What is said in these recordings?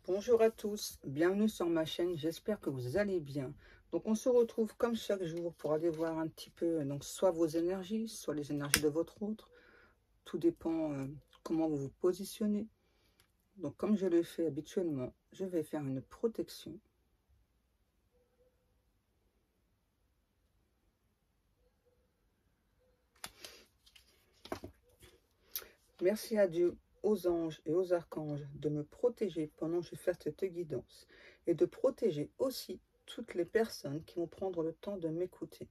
Bonjour à tous, bienvenue sur ma chaîne, j'espère que vous allez bien. Donc on se retrouve comme chaque jour pour aller voir un petit peu, donc soit vos énergies, soit les énergies de votre autre. Tout dépend comment vous vous positionnez. Donc comme je le fais habituellement, je vais faire une protection. Merci à Dieu, aux anges et aux archanges de me protéger pendant que je fais cette guidance et de protéger aussi toutes les personnes qui vont prendre le temps de m'écouter.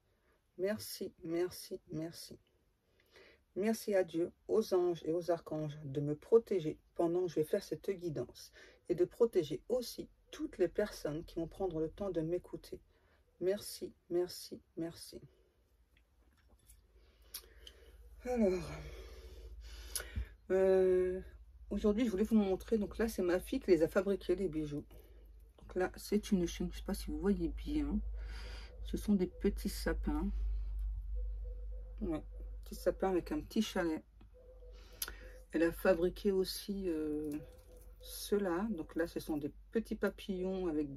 Merci, merci, merci. Merci à Dieu, aux anges et aux archanges de me protéger pendant que je vais faire cette guidance et de protéger aussi toutes les personnes qui vont prendre le temps de m'écouter. Merci, merci, merci. Alors, aujourd'hui, je voulais vous montrer. Donc là, c'est ma fille qui les a fabriqués, les bijoux. Donc là, c'est une chaîne, je ne sais pas si vous voyez bien. Ce sont des petits sapins. Ouais, petits sapins avec un petit chalet. Elle a fabriqué aussi ceux-là. Donc là, ce sont des petits papillons avec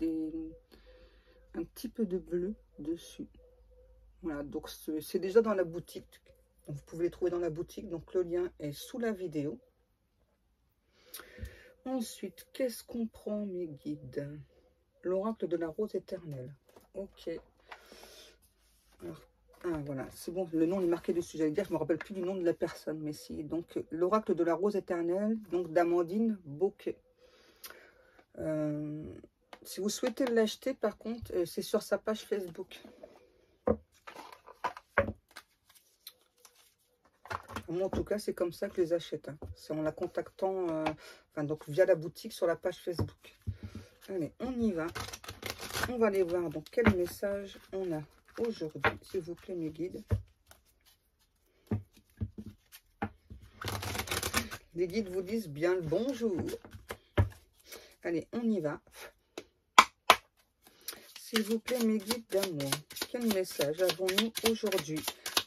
un petit peu de bleu dessus. Voilà, donc c'est déjà dans la boutique. Donc vous pouvez les trouver dans la boutique. Donc le lien est sous la vidéo. Ensuite, qu'est-ce qu'on prend, mes guides? L'oracle de la rose éternelle. Ok. Alors, ah, voilà, c'est bon, le nom est marqué dessus. J'allais dire, je ne me rappelle plus du nom de la personne, mais si. Donc, l'oracle de la rose éternelle, donc d'Amandine Bocquet. Si vous souhaitez l'acheter, par contre, c'est sur sa page Facebook. Moi, en tout cas, c'est comme ça que je les achète. Hein. C'est en la contactant, donc via la boutique sur la page Facebook. Allez, on y va. On va aller voir donc quel message on a aujourd'hui, s'il vous plaît, mes guides. Les guides vous disent bien le bonjour. Allez, on y va. S'il vous plaît, mes guides d'amour, quel message avons-nous aujourd'hui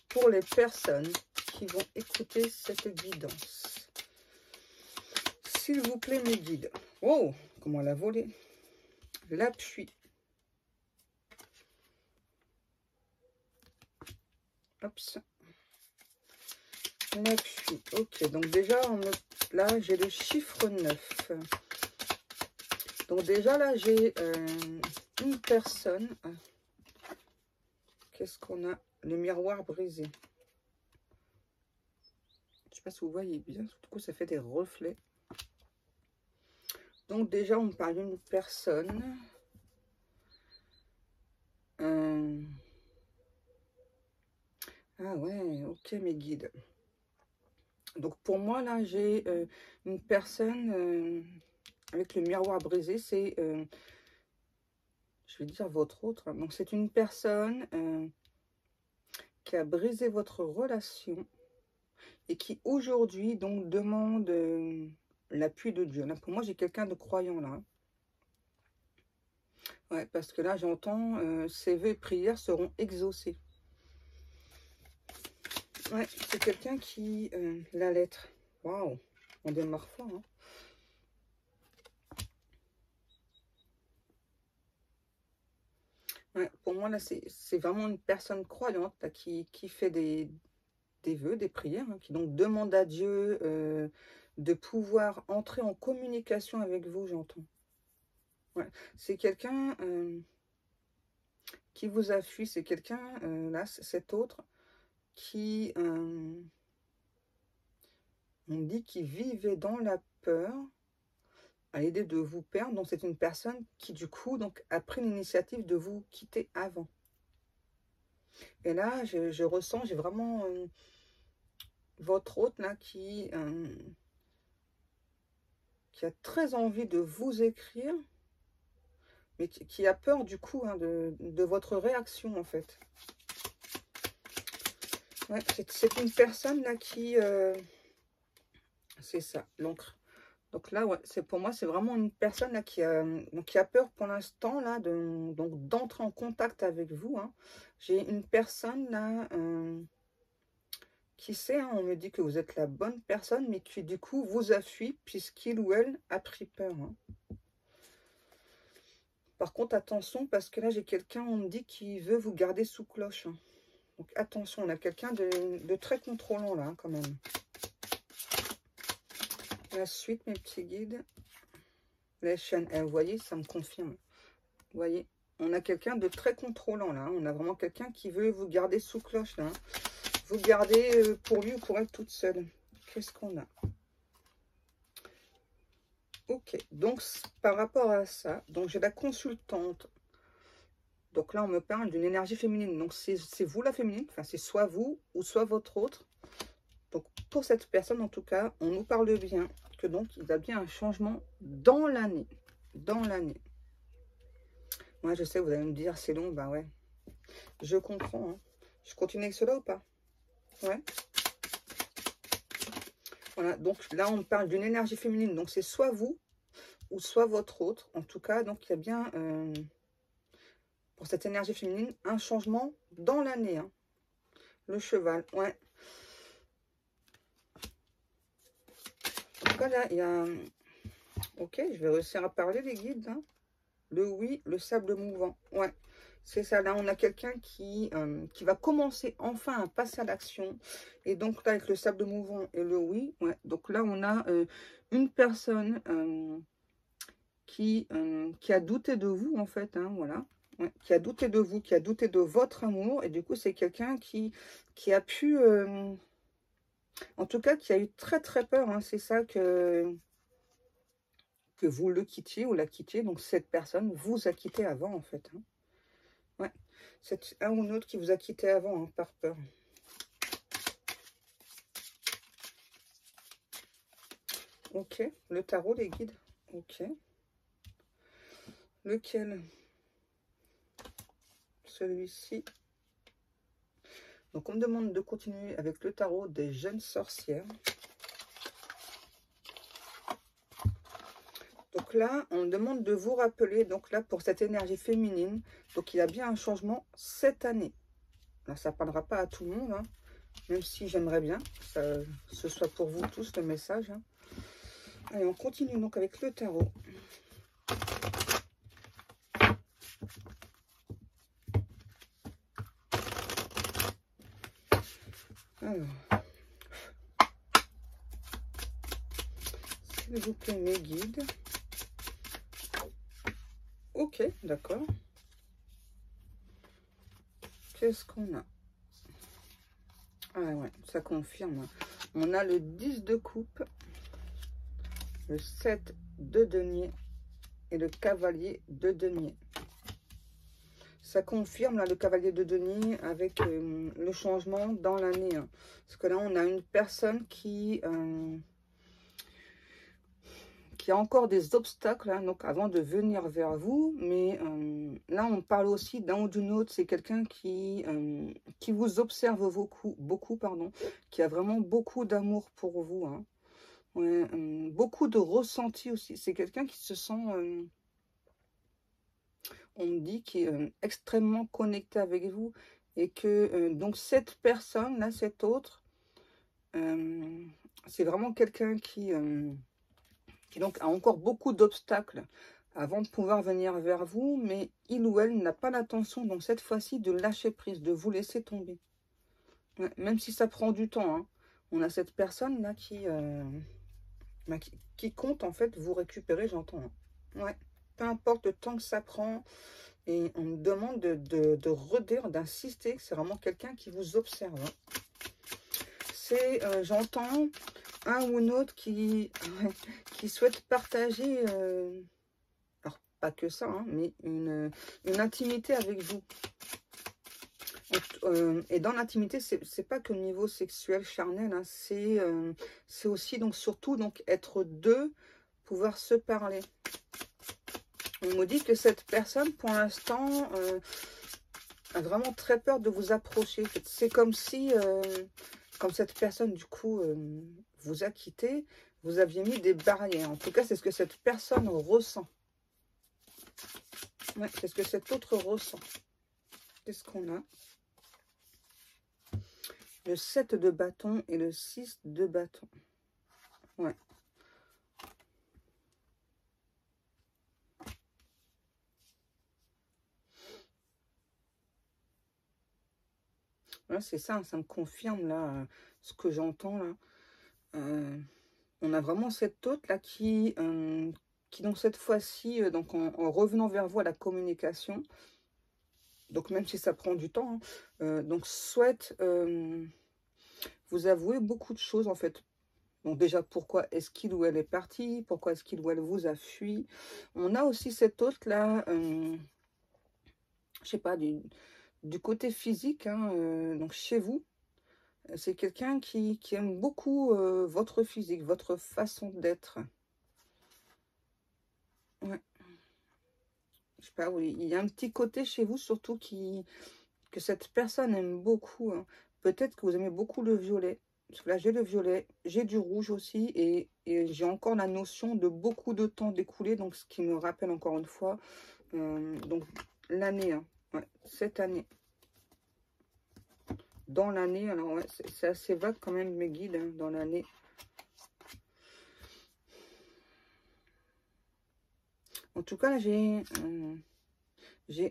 pour les personnes qui vont écouter cette guidance? S'il vous plaît, mes guides. Oh, comment elle a volé. L'appui. Hop. L'appui. Ok, donc déjà, là, j'ai le chiffre 9. Donc déjà, là, j'ai une personne. Qu'est-ce qu'on a? Le miroir brisé. Je ne sais pas si vous voyez bien. Du coup, ça fait des reflets. Donc déjà, on me parle d'une personne. Ah ouais, ok, mes guides. Donc pour moi, là, j'ai une personne avec le miroir brisé. C'est, je vais dire votre autre. Donc c'est une personne qui a brisé votre relation et qui aujourd'hui donc demande l'appui de Dieu. Là, pour moi, j'ai quelqu'un de croyant là. Ouais, parce que là, j'entends ses vœux et prières seront exaucés. Ouais, c'est quelqu'un qui... la lettre. Waouh, on démarre fort. Hein. Ouais, pour moi, là, c'est vraiment une personne croyante là, qui fait des vœux, des prières, hein, qui donc demande à Dieu de pouvoir entrer en communication avec vous, j'entends. Ouais. C'est quelqu'un qui vous a fui, c'est quelqu'un, là, cet autre, qui, on dit qu'il vivait dans la peur à l'idée de vous perdre. Donc c'est une personne qui du coup donc a pris l'initiative de vous quitter avant. Et là je ressens, j'ai vraiment votre hôte là qui a très envie de vous écrire, mais qui a peur du coup hein, de votre réaction en fait. Ouais, c'est une personne là qui c'est ça, l'encre. Donc là, ouais, pour moi, c'est vraiment une personne là, qui a peur pour l'instant là d'entrer en contact avec vous. Hein. J'ai une personne là qui sait, hein, on me dit que vous êtes la bonne personne, mais qui du coup vous a fui puisqu'il ou elle a pris peur. Hein. Par contre, attention, parce que là, j'ai quelqu'un, on me dit, qui veut vous garder sous cloche. Hein. Donc, attention, on a quelqu'un de très contrôlant, là, hein, quand même. La suite, mes petits guides. Les chaînes, vous voyez, ça me confirme. Vous voyez, on a quelqu'un de très contrôlant, là. Hein. On a vraiment quelqu'un qui veut vous garder sous cloche, là. Hein. Vous garder pour lui ou pour elle toute seule. Qu'est-ce qu'on a? Ok, donc par rapport à ça, donc j'ai la consultante. Donc là, on me parle d'une énergie féminine. Donc c'est vous la féminine, enfin c'est soit vous ou soit votre autre. Donc pour cette personne, en tout cas, on nous parle bien que donc il y a bien un changement dans l'année. Dans l'année. Moi, je sais, vous allez me dire, c'est long, bah ouais. Je comprends. Hein. Je continue avec cela ou pas? Ouais. Voilà, donc là, on parle d'une énergie féminine. Donc c'est soit vous ou soit votre autre. En tout cas, donc il y a bien, pour cette énergie féminine, un changement dans l'année. Hein. Le cheval, ouais. En tout cas, là, il y a... Ok, je vais réussir à parler, les guides. Hein. Le oui, le sable mouvant. Ouais, c'est ça. Là, on a quelqu'un qui va commencer enfin à passer à l'action. Et donc, là, avec le sable mouvant et le oui, ouais. Donc là, on a une personne... qui a douté de vous, en fait, hein, voilà. Ouais, qui a douté de vous, qui a douté de votre amour. Et du coup, c'est quelqu'un qui a pu... en tout cas, qui a eu très, très peur. Hein, c'est ça que vous le quittiez ou la quittiez. Donc, cette personne vous a quitté avant, en fait. Hein. Ouais. C'est un ou l'autre qui vous a quitté avant, hein, par peur. Ok. Le tarot, les guides. Ok. Lequel? Celui-ci. Donc, on me demande de continuer avec le tarot des jeunes sorcières. Donc là, on me demande de vous rappeler, donc là, pour cette énergie féminine, donc il y a bien un changement cette année. Alors, ça ne parlera pas à tout le monde, hein, même si j'aimerais bien que ce soit pour vous tous le message. Hein. Allez, on continue donc avec le tarot. Alors, s'il vous plaît, mes guides. Ok, d'accord. Qu'est-ce qu'on a? Ah ouais, ça confirme. On a le 10 de coupe, le 7 de denier et le cavalier de denier. Ça confirme là, le cavalier de denier avec le changement dans l'année. Hein. Parce que là, on a une personne qui a encore des obstacles hein, donc avant de venir vers vous. Mais là, on parle aussi d'un ou d'une autre. C'est quelqu'un qui vous observe beaucoup, pardon, qui a vraiment beaucoup d'amour pour vous. Hein. Ouais, beaucoup de ressenti aussi. C'est quelqu'un qui se sent... on me dit qui est extrêmement connecté avec vous et que donc cette personne là, cette autre, c'est vraiment quelqu'un qui donc a encore beaucoup d'obstacles avant de pouvoir venir vers vous, mais il ou elle n'a pas l'intention donc cette fois-ci de lâcher prise, de vous laisser tomber. Ouais, même si ça prend du temps, hein. On a cette personne là qui compte en fait vous récupérer, j'entends. Hein. Ouais, peu importe le temps que ça prend. Et on me demande de redire, d'insister que c'est vraiment quelqu'un qui vous observe. Hein. C'est, j'entends, un ou une autre qui souhaite partager, alors pas que ça, hein, mais une intimité avec vous. Et dans l'intimité, c'est pas que le niveau sexuel, charnel, hein, c'est aussi, donc surtout, donc être deux, pouvoir se parler. On me dit que cette personne, pour l'instant, a vraiment très peur de vous approcher. C'est comme si, comme cette personne, du coup, vous a quitté, vous aviez mis des barrières. En tout cas, c'est ce que cette personne ressent. Ouais, c'est ce que cet autre ressent. Qu'est-ce qu'on a? Le 7 de bâton et le 6 de bâton. Ouais. Là, c'est ça, ça me confirme, là, ce que j'entends, là. On a vraiment cette hôte, là, qui donc, cette fois-ci, donc, en revenant vers vous à la communication, donc, même si ça prend du temps, hein, donc, souhaite vous avouer beaucoup de choses, en fait. Donc déjà, pourquoi est-ce qu'il ou elle est parti? Pourquoi est-ce qu'il ou elle vous a fui? On a aussi cet autre-là, je sais pas, du côté physique, hein, donc chez vous. C'est quelqu'un qui aime beaucoup votre physique, votre façon d'être. Ouais. Je sais pas, oui, il y a un petit côté chez vous surtout que cette personne aime beaucoup, hein. Peut-être que vous aimez beaucoup le violet. Parce que là, j'ai le violet, j'ai du rouge aussi, et j'ai encore la notion de beaucoup de temps découlé, donc ce qui me rappelle encore une fois, donc l'année, hein, ouais, cette année. Dans l'année, alors ouais, c'est assez vague quand même mes guides, hein, dans l'année. En tout cas, j'ai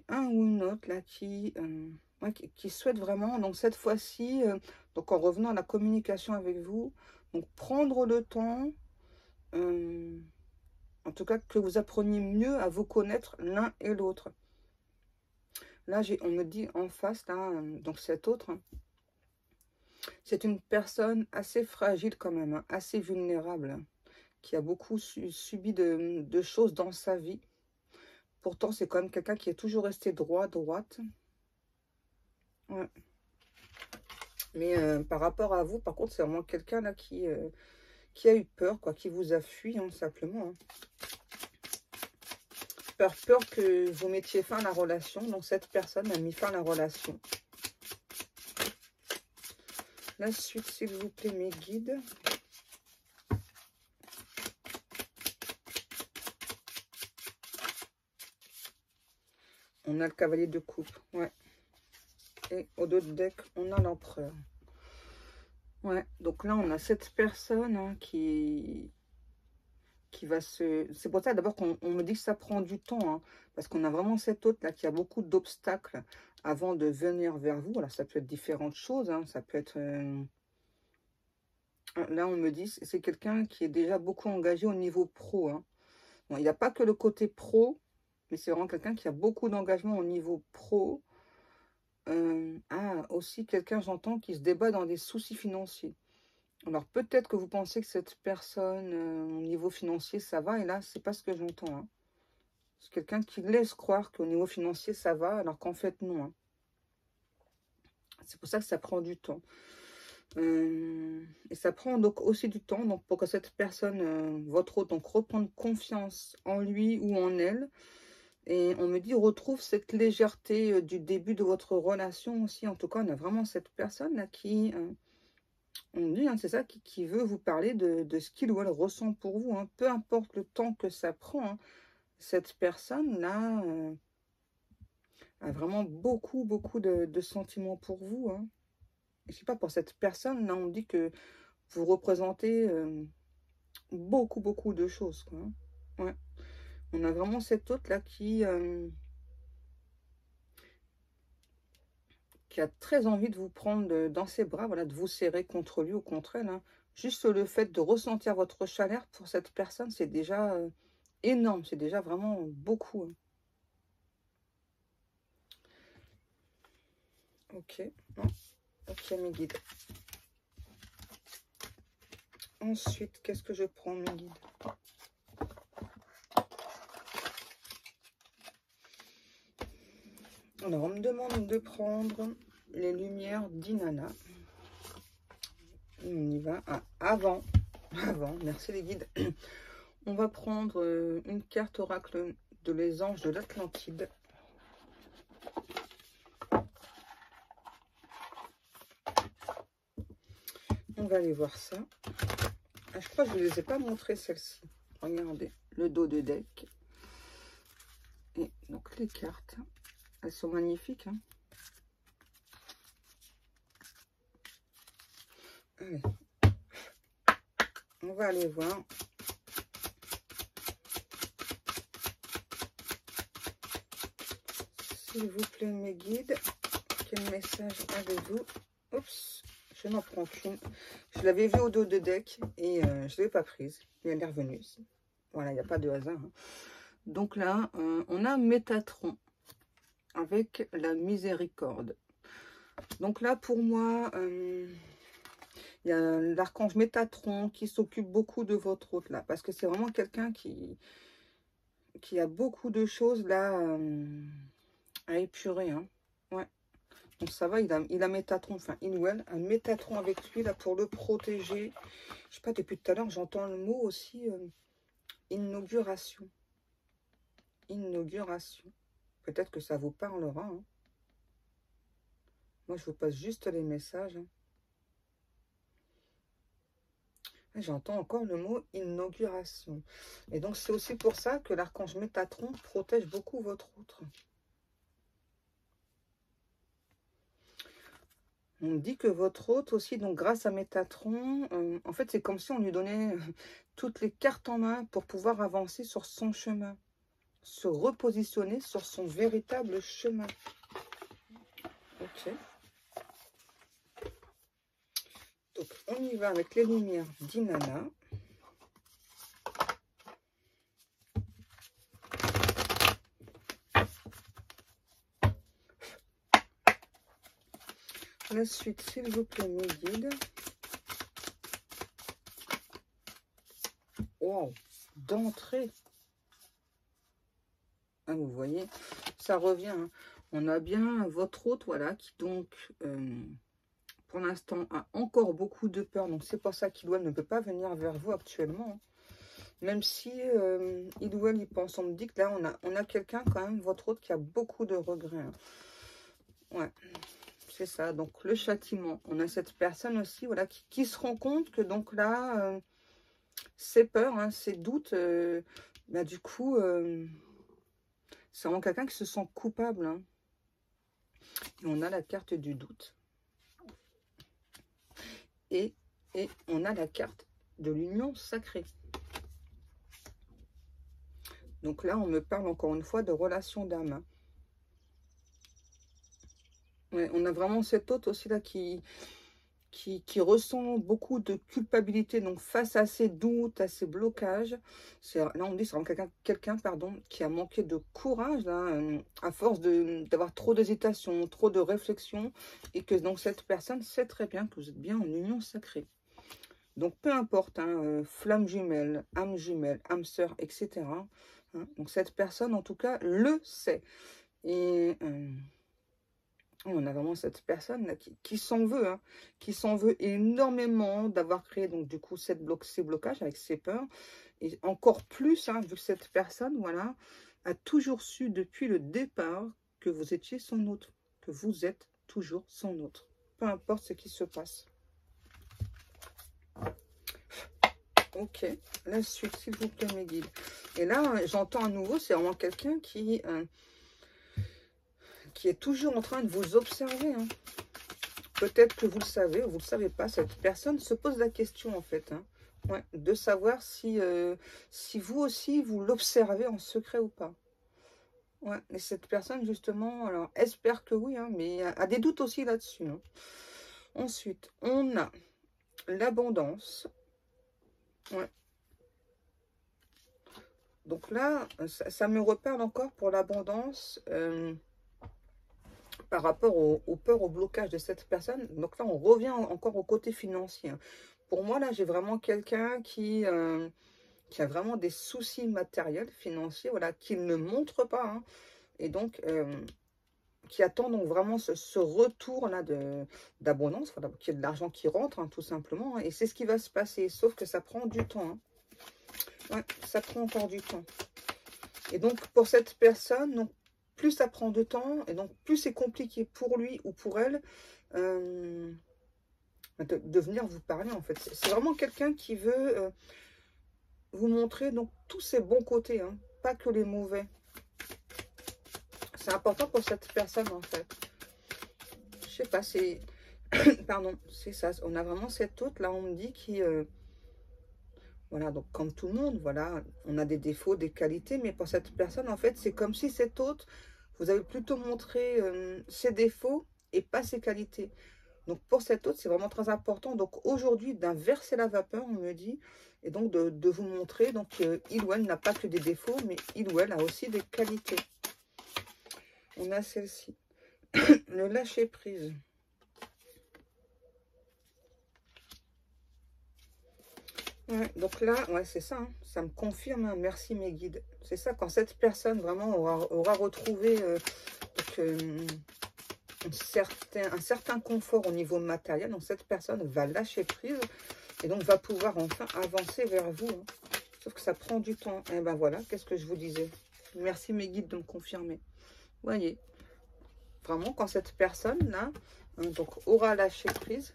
un ou une autre là ouais, qui souhaite vraiment, donc cette fois-ci, donc en revenant à la communication avec vous, donc prendre le temps, en tout cas que vous appreniez mieux à vous connaître l'un et l'autre. Là, on me dit en face, là, donc cet autre, hein, c'est une personne assez fragile quand même, hein, assez vulnérable, hein, qui a beaucoup subi de choses dans sa vie. Pourtant, c'est quand même quelqu'un qui est toujours resté droite. Ouais. Mais par rapport à vous, par contre, c'est vraiment quelqu'un là qui a eu peur, quoi, qui vous a fui, hein, simplement. Hein. Peur que vous mettiez fin à la relation. Donc, cette personne a mis fin à la relation. La suite, s'il vous plaît, mes guides. On a le cavalier de coupe, ouais. Et au dos de deck, on a l'empereur. Ouais, donc là, on a cette personne, hein, qui va se... C'est pour ça d'abord qu'on me dit que ça prend du temps, hein, parce qu'on a vraiment cette autre là qui a beaucoup d'obstacles avant de venir vers vous. Alors ça peut être différentes choses, hein, ça peut être... Là, on me dit, c'est quelqu'un qui est déjà beaucoup engagé au niveau pro. Hein. Bon, il n'y a pas que le côté pro, mais c'est vraiment quelqu'un qui a beaucoup d'engagement au niveau pro. Aussi quelqu'un, j'entends, qui se débat dans des soucis financiers. Alors, peut-être que vous pensez que cette personne, au niveau financier, ça va, et là, c'est pas ce que j'entends. Hein. C'est quelqu'un qui laisse croire qu'au niveau financier, ça va, alors qu'en fait, non. Hein. C'est pour ça que ça prend du temps. Et ça prend donc aussi du temps donc pour que cette personne, votre hôte, donc reprenne confiance en lui ou en elle. Et on me dit, retrouve cette légèreté du début de votre relation aussi. En tout cas, on a vraiment cette personne-là qui, on me dit, hein, c'est ça, qui veut vous parler de ce qu'il ou elle ressent pour vous. Hein. Peu importe le temps que ça prend, hein, cette personne-là a vraiment beaucoup de sentiments pour vous. Hein. Je sais pas, pour cette personne, là, on dit que vous représentez beaucoup de choses, quoi. Hein. Ouais. On a vraiment cette autre-là qui a très envie de vous prendre dans ses bras, voilà, de vous serrer contre lui ou contre elle. Hein. Juste le fait de ressentir votre chaleur pour cette personne, c'est déjà énorme, c'est déjà vraiment beaucoup. Hein. Ok, non. Ok, mes guides. Ensuite, qu'est-ce que je prends, mes guides? Alors, on me demande de prendre les lumières d'Inanna. On y va. Avant, merci les guides. On va prendre une carte oracle de les anges de l'Atlantide. On va aller voir ça. Ah, je crois que je ne les ai pas montrées, celles-ci. Regardez, le dos de deck. Et donc les cartes, elles sont magnifiques. Hein. Allez. On va aller voir. S'il vous plaît, mes guides, quel message avez-vous Oups, je n'en prends qu'une. Je l'avais vue au dos de deck et je ne l'ai pas prise. Et elle est revenue. Voilà, il n'y a pas de hasard. Hein. Donc là, on a Métatron avec la miséricorde. Donc là, pour moi, il y a l'archange Métatron qui s'occupe beaucoup de votre hôte là. Parce que c'est vraiment quelqu'un qui a beaucoup de choses là à épurer. Hein. Ouais. Donc ça va, il a Métatron, enfin il ou elle a Métatron avec lui là pour le protéger. Je sais pas, depuis tout à l'heure, j'entends le mot aussi inauguration. Inauguration. Peut-être que ça vous parlera. Hein. Moi, je vous passe juste les messages. Hein. J'entends encore le mot inauguration. Et donc, c'est aussi pour ça que l'archange Métatron protège beaucoup votre outre. On dit que votre hôte aussi, donc grâce à Métatron, en fait, c'est comme si on lui donnait toutes les cartes en main pour pouvoir avancer sur son chemin, se repositionner sur son véritable chemin. Ok. Donc, on y va avec les lumières d'Inanna. La suite, s'il vous plaît, mes guides. Wow, d'entrée. Ah, vous voyez, ça revient. Hein. On a bien votre hôte, voilà, qui donc, pour l'instant, a encore beaucoup de peur. Donc, c'est pour ça qu'il ou elle ne peut pas venir vers vous actuellement. Hein. Même si il ou elle y pense. On me dit que là, on a quelqu'un, quand même, votre hôte, qui a beaucoup de regrets. Hein. Ouais. C'est ça, donc le châtiment. On a cette personne aussi, voilà, qui se rend compte que donc là, ses peurs, hein, ses doutes, bah, du coup, c'est vraiment quelqu'un qui se sent coupable. Hein. Et on a la carte du doute. Et on a la carte de l'union sacrée. Donc là, on me parle encore une fois de relation d'âme. Hein. Ouais, on a vraiment cet hôte aussi là qui ressent beaucoup de culpabilité donc face à ses doutes, à ses blocages. Là, on dit c'est vraiment quelqu'un qui a manqué de courage là, à force d'avoir trop d'hésitation, trop de réflexion, et que donc cette personne sait très bien que vous êtes bien en union sacrée. Donc peu importe, hein, flamme jumelle, âme sœur, etc. Hein, donc cette personne en tout cas le sait. Et on a vraiment cette personne là qui s'en veut, hein, qui s'en veut énormément d'avoir créé donc du coup ces blocages avec ses peurs. Et encore plus, hein, vu que cette personne, voilà, a toujours su depuis le départ que vous étiez son autre, que vous êtes toujours son autre, peu importe ce qui se passe. Ok, la suite, s'il vous plaît, mes guides. Et là, j'entends à nouveau, c'est vraiment quelqu'un qui est toujours en train de vous observer. Hein. Peut-être que vous le savez ou vous ne le savez pas, cette personne se pose la question en fait. Hein. Ouais, de savoir si vous aussi, vous l'observez en secret ou pas. Ouais, et cette personne justement, alors espère que oui, hein, mais a des doutes aussi là-dessus. Hein. Ensuite, on a l'abondance. Ouais. Donc là, ça me reparle encore pour l'abondance. Par rapport aux peurs, au blocage de cette personne. Donc là, on revient encore au côté financier. Pour moi, là, j'ai vraiment quelqu'un qui a vraiment des soucis matériels, financiers, voilà, qu'il ne montre pas. Hein, et donc, qui attend donc vraiment ce retour-là d'abondance, voilà, qu'il y ait de l'argent qui rentre, hein, tout simplement. Hein, et c'est ce qui va se passer, sauf que ça prend du temps. Hein. Ouais, ça prend encore du temps. Et donc, pour cette personne, donc, plus ça prend de temps, et donc plus c'est compliqué pour lui ou pour elle de venir vous parler, en fait. C'est vraiment quelqu'un qui veut vous montrer donc tous ses bons côtés, hein, pas que les mauvais. C'est important pour cette personne, en fait. Je sais pas, c'est... Pardon, c'est ça. On a vraiment cette hôte, là, on me dit, qui... Voilà, donc comme tout le monde, voilà, on a des défauts, des qualités, mais pour cette personne, en fait, c'est comme si cette hôte, vous avez plutôt montré ses défauts et pas ses qualités. Donc pour cette autre, c'est vraiment très important. Donc aujourd'hui, d'inverser la vapeur, on me dit, et donc de vous montrer. Donc il ou elle n'a pas que des défauts, mais il ou elle a aussi des qualités. On a celle-ci. Le lâcher prise. Ouais, donc là, ouais, c'est ça, hein, ça me confirme, hein, merci mes guides. C'est ça, quand cette personne vraiment aura retrouvé donc, un certain confort au niveau matériel, donc cette personne va lâcher prise et donc va pouvoir enfin avancer vers vous. Hein. Sauf que ça prend du temps. Et ben voilà, qu'est-ce que je vous disais. Merci mes guides de me confirmer. Vous voyez, vraiment quand cette personne-là donc aura lâché prise,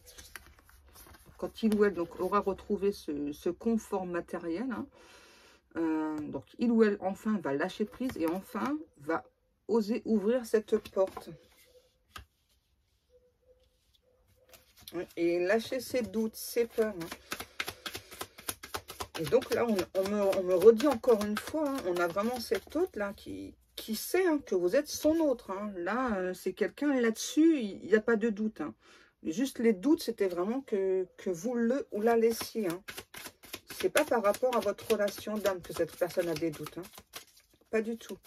quand il ou elle donc, aura retrouvé ce confort matériel, hein, donc il ou elle enfin va lâcher prise et enfin va oser ouvrir cette porte. Et lâcher ses doutes, ses peurs. Hein. Et donc là, on me redit encore une fois, hein, on a vraiment cette autre là qui sait hein, que vous êtes son autre. Hein. Là, c'est quelqu'un là-dessus, il n'y a pas de doute. Hein. Juste les doutes, c'était vraiment que vous le ou la laissiez. Hein. C'est pas par rapport à votre relation d'âme que cette personne a des doutes. Hein. Pas du tout.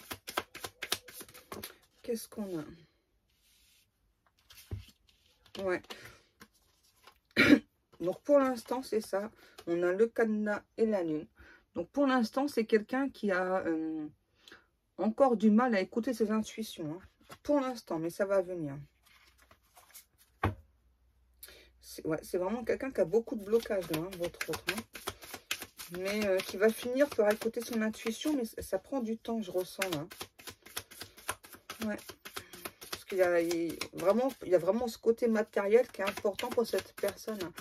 Qu'est-ce qu'on a? Ouais. Donc pour l'instant, c'est ça. On a le cadenas et la lune. Donc pour l'instant, c'est quelqu'un qui a encore du mal à écouter ses intuitions. Hein. Pour l'instant, mais ça va venir. C'est vraiment quelqu'un qui a beaucoup de blocages là, hein, votre autre. Hein. Mais qui va finir par écouter son intuition, mais ça prend du temps, je ressens là. Ouais. Parce qu'il y a vraiment ce côté matériel qui est important pour cette personne. Hein.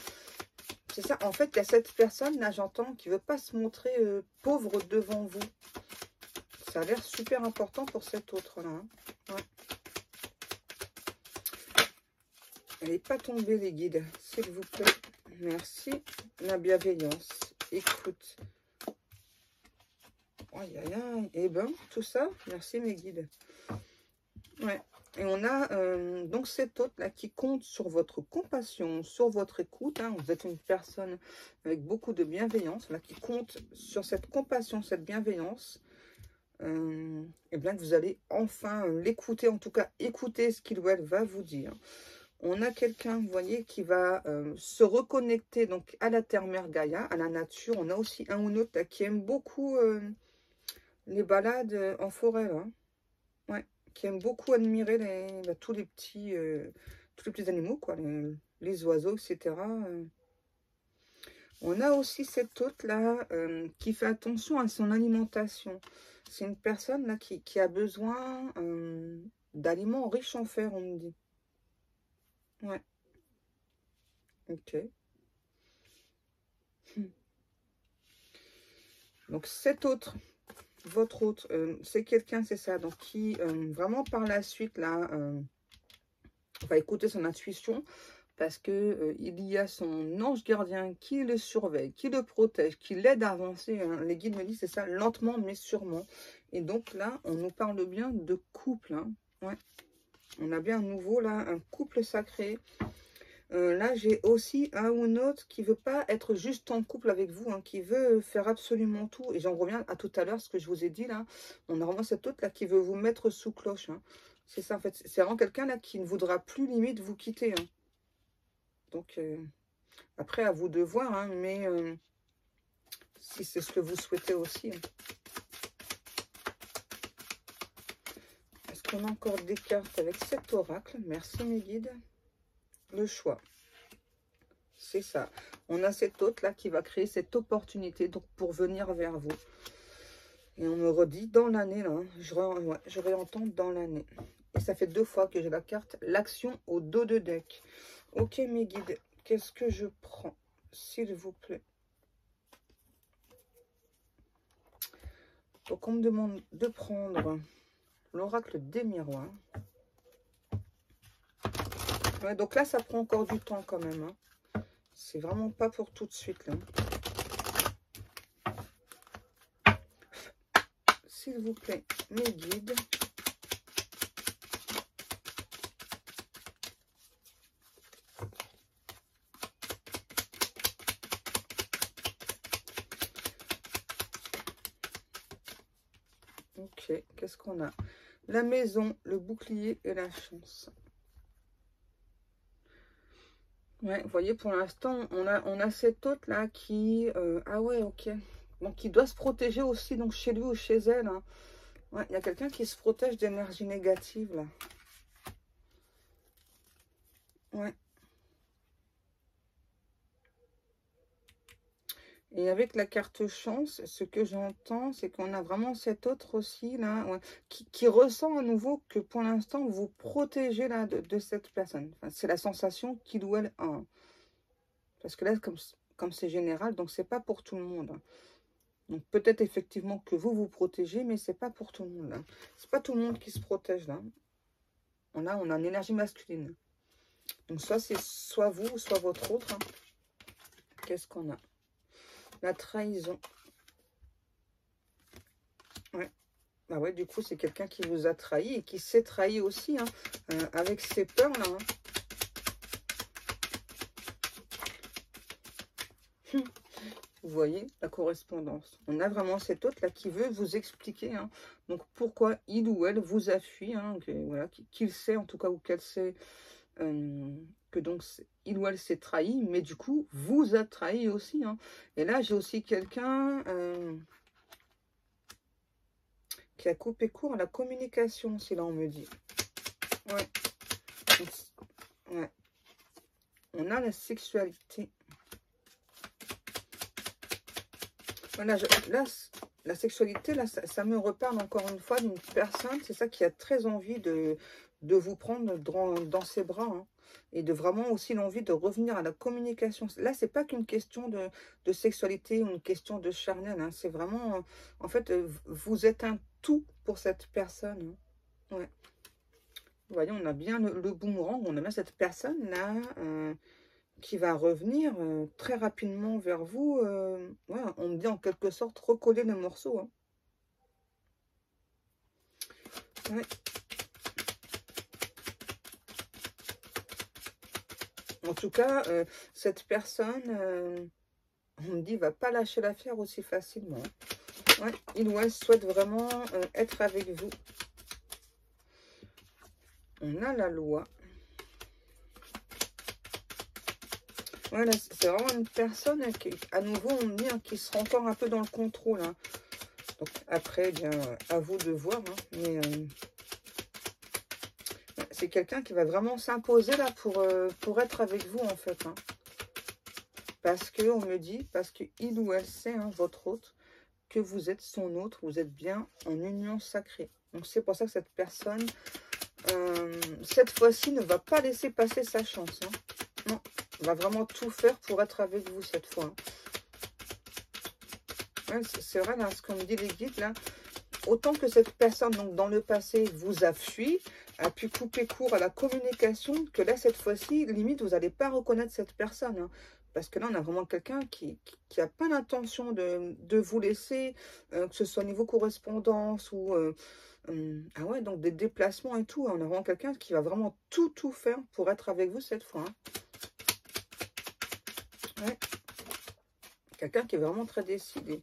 C'est ça, en fait, il y a cette personne, là, j'entends, qui ne veut pas se montrer pauvre devant vous. Ça a l'air super important pour cette autre-là. Hein. Ouais. Elle n'est pas tombée, les guides, s'il vous plaît. Merci. La bienveillance. Écoute. Aïe, aïe, aïe. Eh ben, tout ça, merci, mes guides. Ouais. Et on a donc cette autre-là qui compte sur votre compassion, sur votre écoute. Hein. Vous êtes une personne avec beaucoup de bienveillance, là, qui compte sur cette compassion, cette bienveillance. Et bien que vous allez enfin l'écouter, en tout cas écouter ce qu'il ou elle va vous dire. On a quelqu'un, vous voyez, qui va se reconnecter donc à la terre-mère Gaïa, à la nature. On a aussi un ou un autre là, qui aime beaucoup les balades en forêt, là. Ouais, qui aime beaucoup admirer tous les petits animaux, quoi, les oiseaux, etc. On a aussi cette autre-là qui fait attention à son alimentation. C'est une personne là qui a besoin d'aliments riches en fer, on me dit. Ouais. Ok. Donc cette autre, votre autre, c'est quelqu'un, c'est ça, donc qui vraiment par la suite là va écouter son intuition parce que il y a son ange gardien qui le surveille, qui le protège, qui l'aide à avancer. Hein. Les guides me disent c'est ça, lentement mais sûrement. Et donc là, on nous parle bien de couple. Hein. Ouais. On a bien à nouveau là un couple sacré. Là, j'ai aussi un ou un autre qui veut pas être juste en couple avec vous, hein, qui veut faire absolument tout. Et j'en reviens à tout à l'heure, ce que je vous ai dit là. On a vraiment cette autre là qui veut vous mettre sous cloche. Hein. C'est ça en fait. C'est vraiment quelqu'un là qui ne voudra plus limite vous quitter. Hein. Donc, après, à vous de voir, hein, mais si c'est ce que vous souhaitez aussi. Hein. Est-ce qu'on a encore des cartes avec cet oracle? Merci mes guides. Le choix. C'est ça. On a cette autre là qui va créer cette opportunité donc pour venir vers vous. Et on me redit dans l'année là. Hein, je réentends dans l'année. Et ça fait 2 fois que j'ai la carte l'action au dos de deck. Ok mes guides. Qu'est-ce que je prends, s'il vous plaît? Donc, on me demande de prendre l'oracle des miroirs. Ouais, donc là, ça prend encore du temps quand même. Hein. C'est vraiment pas pour tout de suite. S'il vous plaît, mes guides. Ok, qu'est-ce qu'on a? La maison, le bouclier et la chance. Ouais, vous voyez, pour l'instant, on a cet autre là qui... ah ouais, ok. Donc, il doit se protéger aussi, donc chez lui ou chez elle. Hein. Ouais, il y a quelqu'un qui se protège d'énergie négative là. Ouais. Et avec la carte chance, ce que j'entends, c'est qu'on a vraiment cet autre aussi, là, ouais, qui ressent à nouveau que pour l'instant, vous protégez là, de cette personne. Enfin, c'est la sensation qu'il ou elle a. Hein. Parce que là, comme c'est général, donc c'est pas pour tout le monde. Hein. Donc peut-être effectivement que vous vous protégez, mais c'est pas pour tout le monde. Hein. C'est pas tout le monde qui se protège là. On a une énergie masculine. Donc soit c'est soit vous, soit votre autre. Hein. Qu'est-ce qu'on a? La trahison. Ouais. Bah ouais, du coup, c'est quelqu'un qui vous a trahi et qui s'est trahi aussi, hein, avec ses peurs-là. Hein. Vous voyez, la correspondance. On a vraiment cet autre-là qui veut vous expliquer, hein, donc pourquoi il ou elle vous a fui, hein, voilà, qu'il sait, en tout cas, ou qu'elle sait, que donc il ou elle s'est trahi, mais du coup, vous a trahi aussi. Hein. Et là, j'ai aussi quelqu'un... qui a coupé court à la communication, si là on me dit. Ouais. Ouais. On a la sexualité. Voilà, là, la sexualité, là, ça me reparle encore une fois d'une personne, c'est ça qui a très envie de vous prendre dans ses bras, hein, et de vraiment aussi l'envie de revenir à la communication. Là, c'est pas qu'une question de sexualité ou une question de charnel, hein, c'est vraiment, en fait, vous êtes un tout pour cette personne. Hein. Ouais. Vous voyez, on a bien le boomerang, on a bien cette personne-là qui va revenir très rapidement vers vous. Ouais, on me dit en quelque sorte recoller le morceau. Hein. Ouais. En tout cas, cette personne, on me dit, va pas lâcher l'affaire aussi facilement. Ouais, il ou elle souhaite vraiment être avec vous. On a la loi. Voilà, c'est vraiment une personne qui, à nouveau, on me dit, hein, qui sera encore un peu dans le contrôle. Hein. Donc après, bien, à vous de voir. Hein, mais c'est quelqu'un qui va vraiment s'imposer là pour être avec vous, en fait. Hein. Parce qu'on me dit, parce qu'il ou elle sait, hein, votre hôte, que vous êtes son autre, vous êtes bien en union sacrée. Donc c'est pour ça que cette personne, cette fois-ci, ne va pas laisser passer sa chance. Hein. Non, va vraiment tout faire pour être avec vous cette fois. Ouais, c'est vrai, là, ce qu'on me dit les guides, là, autant que cette personne, donc dans le passé, vous a fui, a pu couper court à la communication, que là, cette fois-ci, limite, vous n'allez pas reconnaître cette personne. Hein. Parce que là, on a vraiment quelqu'un qui n'a pas l'intention de vous laisser, que ce soit au niveau correspondance ou... ah ouais, donc des déplacements et tout. Hein. On a vraiment quelqu'un qui va vraiment tout faire pour être avec vous cette fois. Hein. Ouais. Quelqu'un qui est vraiment très décidé.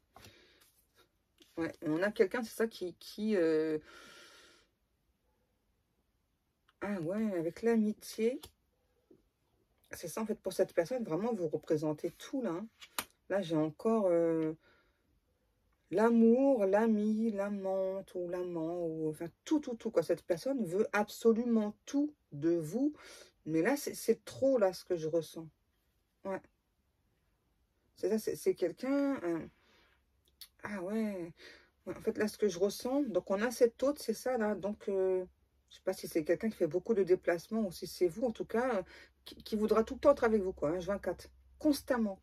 Ouais. On a quelqu'un, c'est ça, qui ah ouais, avec l'amitié. C'est ça, en fait, pour cette personne, vraiment, vous représentez tout, là. Hein. Là, j'ai encore l'amour, l'ami, l'amante ou l'amant, ou enfin, tout, quoi. Cette personne veut absolument tout de vous. Mais là, c'est trop, là, ce que je ressens. Ouais. C'est ça, c'est quelqu'un... ah ouais. Ouais. En fait, là, ce que je ressens, donc on a cette autre, c'est ça, là. Donc, je sais pas si c'est quelqu'un qui fait beaucoup de déplacements ou si c'est vous, en tout cas, qui voudra tout le temps être avec vous, quoi, hein, 24. Constamment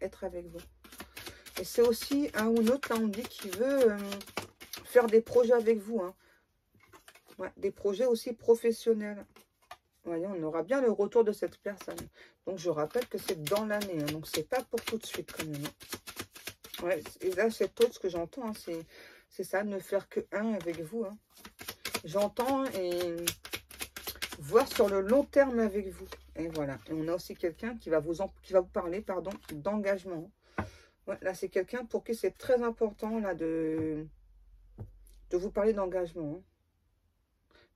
être avec vous. Et c'est aussi un ou l'autre, là, on dit, qui veut faire des projets avec vous. Hein. Ouais, des projets aussi professionnels. Vous voyez, on aura bien le retour de cette personne. Donc, je rappelle que c'est dans l'année. Hein, donc, c'est pas pour tout de suite, quand même. Ouais, et là, cette autre, ce que j'entends, hein, c'est ça, ne faire que un avec vous. Hein. J'entends et voir sur le long terme avec vous. Et voilà. Et on a aussi quelqu'un qui va vous parler, pardon, d'engagement. Ouais, là, c'est quelqu'un pour qui c'est très important là de vous parler d'engagement. Hein.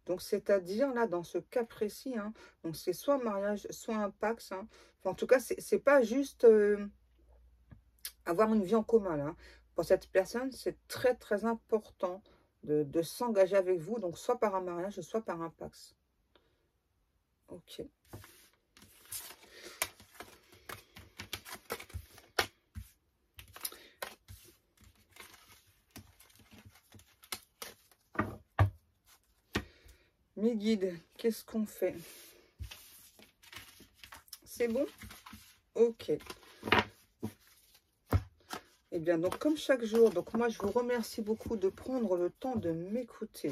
Donc, c'est-à-dire, là, dans ce cas précis, hein, donc c'est soit un mariage, soit un Pacs. Hein. Enfin, en tout cas, c'est pas juste avoir une vie en commun, là. Hein. Pour cette personne, c'est très, très important de s'engager avec vous, donc soit par un mariage, soit par un Pacs. Ok. Mes guides, qu'est-ce qu'on fait? C'est bon? Ok. Eh bien, donc, comme chaque jour, donc moi, je vous remercie beaucoup de prendre le temps de m'écouter.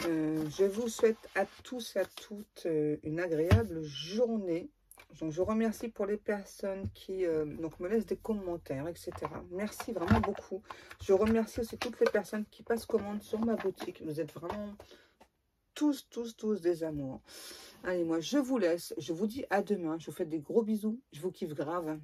Je vous souhaite à tous et à toutes une agréable journée. Donc, je remercie pour les personnes qui donc me laissent des commentaires, etc. Merci vraiment beaucoup. Je remercie aussi toutes les personnes qui passent commande sur ma boutique. Vous êtes vraiment tous des amours. Allez, moi, je vous laisse. Je vous dis à demain. Je vous fais des gros bisous. Je vous kiffe grave.